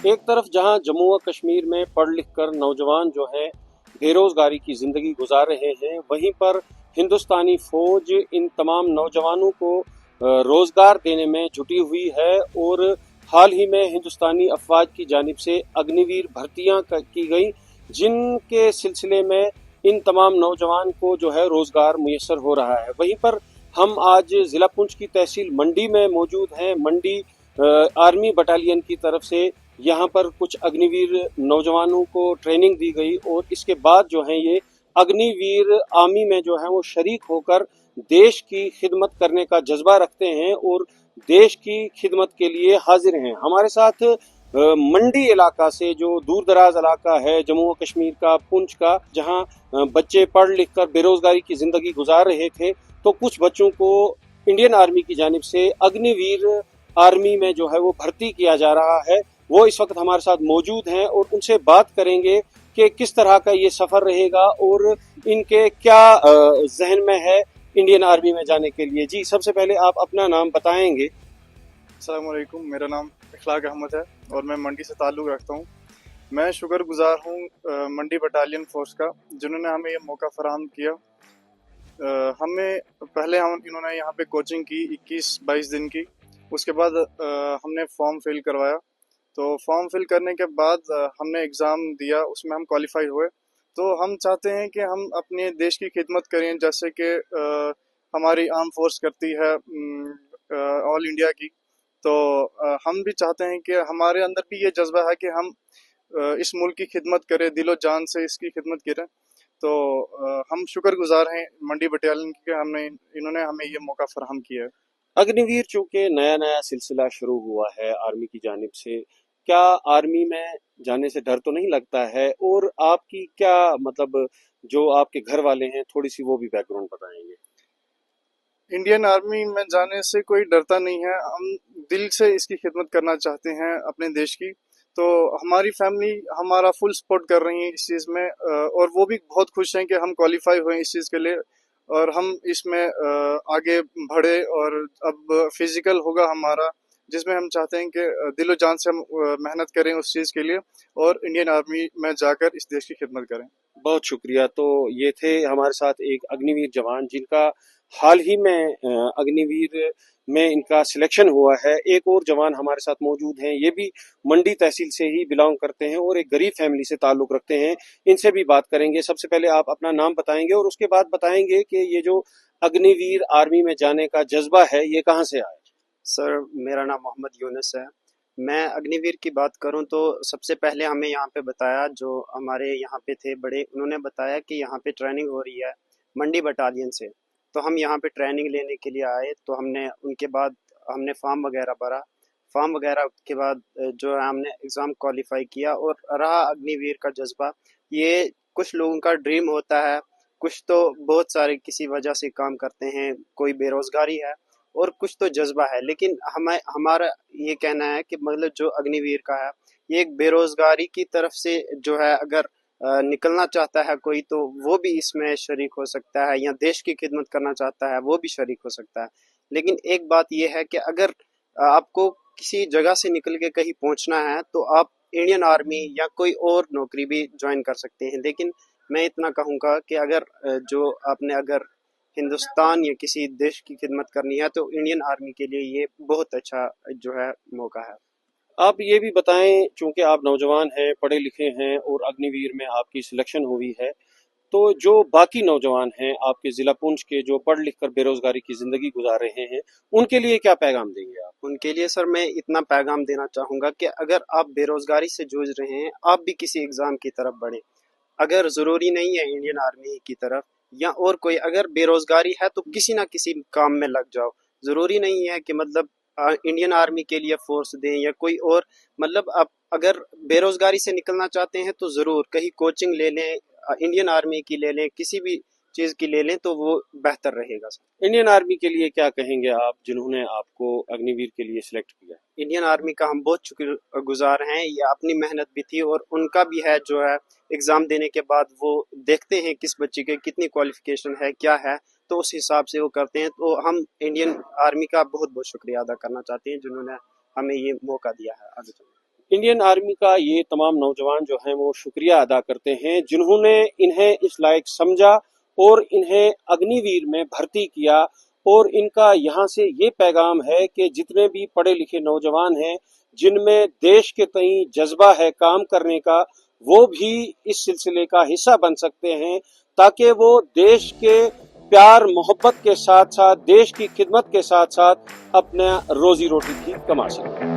एक तरफ जहां जम्मू व कश्मीर में पढ़ लिख कर नौजवान जो है बेरोजगारी की जिंदगी गुजार रहे हैं, वहीं पर हिंदुस्तानी फौज इन तमाम नौजवानों को रोजगार देने में जुटी हुई है और हाल ही में हिंदुस्तानी अफवाज की जानिब से अग्निवीर भर्तियां की गई, जिनके सिलसिले में इन तमाम नौजवान को जो है रोजगार मुयसर हो रहा है। वहीं पर हम आज जिला पुंछ की तहसील मंडी में मौजूद हैं। मंडी आर्मी बटालियन की तरफ से यहाँ पर कुछ अग्निवीर नौजवानों को ट्रेनिंग दी गई और इसके बाद जो है ये अग्निवीर आर्मी में जो है वो शरीक होकर देश की खिदमत करने का जज्बा रखते हैं और देश की खिदमत के लिए हाजिर हैं। हमारे साथ मंडी इलाका से, जो दूर दराज इलाका है जम्मू व कश्मीर का, पुंछ का, जहां बच्चे पढ़ लिख कर बेरोजगारी की जिंदगी गुजार रहे थे, तो कुछ बच्चों को इंडियन आर्मी की जानिब से अग्निवीर आर्मी में जो है वो भर्ती किया जा रहा है। वो इस वक्त हमारे साथ मौजूद हैं और उनसे बात करेंगे कि किस तरह का ये सफर रहेगा और इनके क्या जहन में है इंडियन आर्मी में जाने के लिए। जी, सबसे पहले आप अपना नाम बताएंगे। अस्सलाम वालेकुम, मेरा नाम इखलाक अहमद है और मैं मंडी से ताल्लुक़ रखता हूँ। मैं शुक्रगुजार हूँ मंडी बटालियन फोर्स का, जिन्होंने हमें ये मौका फराहम किया। हमें पहले इन्होंने यहाँ पे कोचिंग की 21-22 दिन की। उसके बाद हमने फॉर्म फिल करवाया। तो फॉर्म फिल करने के बाद हमने एग्ज़ाम दिया, उसमें हम क्वालिफाई हुए। तो हम चाहते हैं कि हम अपने देश की खिदमत करें, जैसे कि हमारी आर्म फोर्स करती है ऑल इंडिया की। तो हम भी चाहते हैं कि हमारे अंदर भी ये जज्बा है कि हम इस मुल्क की खिदमत करें, दिलो जान से इसकी खिदमत करें। तो हम शुक्रगुजार हैं मंडी बटालियन के, इन्होंने हमें ये मौका फराहम किया है। अग्निवीर चूंकि नया नया सिलसिला शुरू हुआ है आर्मी की जानिब से, क्या आर्मी में जाने से डर तो नहीं लगता है? और आपकी क्या मतलब जो आपके घर वाले हैं, थोड़ी सी वो भी बैकग्राउंड बताएंगे। इंडियन आर्मी में जाने से कोई डरता नहीं है। हम दिल से इसकी खिदमत करना चाहते हैं अपने देश की। तो हमारी फैमिली हमारा फुल सपोर्ट कर रही है इस चीज़ में, और वो भी बहुत खुश हैं कि हम क्वालिफाई हुए इस चीज़ के लिए और हम इसमें आगे बढ़े। और अब फिजिकल होगा हमारा, जिसमें हम चाहते हैं कि दिलो जान से हम मेहनत करें उस चीज़ के लिए और इंडियन आर्मी में जाकर इस देश की खिदमत करें। बहुत शुक्रिया। तो ये थे हमारे साथ एक अग्निवीर जवान, जिनका हाल ही में अग्निवीर में इनका सिलेक्शन हुआ है। एक और जवान हमारे साथ मौजूद हैं, ये भी मंडी तहसील से ही बिलोंग करते हैं और एक गरीब फैमिली से ताल्लुक रखते हैं। इनसे भी बात करेंगे। सबसे पहले आप अपना नाम बताएंगे और उसके बाद बताएंगे कि ये जो अग्निवीर आर्मी में जाने का जज्बा है, ये कहाँ से आया। सर, मेरा नाम मोहम्मद यूनुस है। मैं अग्निवीर की बात करूं तो सबसे पहले हमें यहाँ पे बताया, जो हमारे यहाँ पे थे बड़े, उन्होंने बताया कि यहाँ पे ट्रेनिंग हो रही है मंडी बटालियन से। तो हम यहाँ पे ट्रेनिंग लेने के लिए आए। तो उनके बाद हमने फॉर्म वगैरह भरा। फॉर्म वगैरह के बाद जो है हमने एग्ज़ाम क्वालिफाई किया और रहा अग्निवीर का जज्बा। ये कुछ लोगों का ड्रीम होता है, कुछ तो बहुत सारे किसी वजह से काम करते हैं, कोई बेरोज़गारी है और कुछ तो जज्बा है। लेकिन हमारा ये कहना है कि मतलब जो अग्निवीर का है, ये एक बेरोजगारी की तरफ से जो है, अगर निकलना चाहता है कोई, तो वो भी इसमें शरीक हो सकता है, या देश की खिदमत करना चाहता है वो भी शरीक हो सकता है। लेकिन एक बात ये है कि अगर आपको किसी जगह से निकल के कहीं पहुंचना है तो आप इंडियन आर्मी या कोई और नौकरी भी ज्वाइन कर सकते हैं। लेकिन मैं इतना कहूँगा कि अगर हिंदुस्तान या किसी देश की खिदमत करनी है तो इंडियन आर्मी के लिए ये बहुत अच्छा जो है मौका है। आप ये भी बताएं, चूंकि आप नौजवान हैं, पढ़े लिखे हैं और अग्निवीर में आपकी सिलेक्शन हुई है, तो जो बाकी नौजवान हैं आपके जिला पुंछ के, जो पढ़ लिख कर बेरोजगारी की जिंदगी गुजार रहे हैं, उनके लिए क्या पैगाम देंगे आप? उनके लिए सर मैं इतना पैगाम देना चाहूँगा कि अगर आप बेरोजगारी से जूझ रहे हैं, आप भी किसी एग्ज़ाम की तरफ बढ़ें। अगर ज़रूरी नहीं है इंडियन आर्मी की तरफ या और कोई, अगर बेरोजगारी है तो किसी ना किसी काम में लग जाओ। ज़रूरी नहीं है कि मतलब इंडियन आर्मी के लिए फोर्स दें या कोई और। मतलब आप अगर बेरोजगारी से निकलना चाहते हैं तो ज़रूर कहीं कोचिंग ले लें, इंडियन आर्मी की ले लें, किसी भी चीज़ की ले लें तो वो बेहतर रहेगा सर। इंडियन आर्मी के लिए क्या कहेंगे आप, जिन्होंने आपको अग्निवीर के लिए सिलेक्ट किया? इंडियन आर्मी का हम बहुत शुक्रगुजार हैं। ये अपनी मेहनत भी थी और उनका भी है, जो है एग्ज़ाम देने के बाद वो देखते हैं किस बच्चे के कितनी क्वालिफिकेशन है, क्या है, तो उस हिसाब से वो करते हैं। तो हम इंडियन आर्मी का बहुत बहुत शुक्रिया अदा करना चाहते हैं, जिन्होंने हमें ये मौका दिया है आगे चलने। इंडियन आर्मी का ये तमाम नौजवान जो हैं वो शुक्रिया अदा करते हैं जिन्होंने इन्हें इस लायक समझा और इन्हें अग्निवीर में भर्ती किया। और इनका यहाँ से ये पैगाम है कि जितने भी पढ़े लिखे नौजवान हैं जिनमें देश के तई जज्बा है काम करने का, वो भी इस सिलसिले का हिस्सा बन सकते हैं ताकि वो देश के प्यार मोहब्बत के साथ साथ देश की खिदमत के साथ साथ अपना रोजी रोटी भी कमा सकें।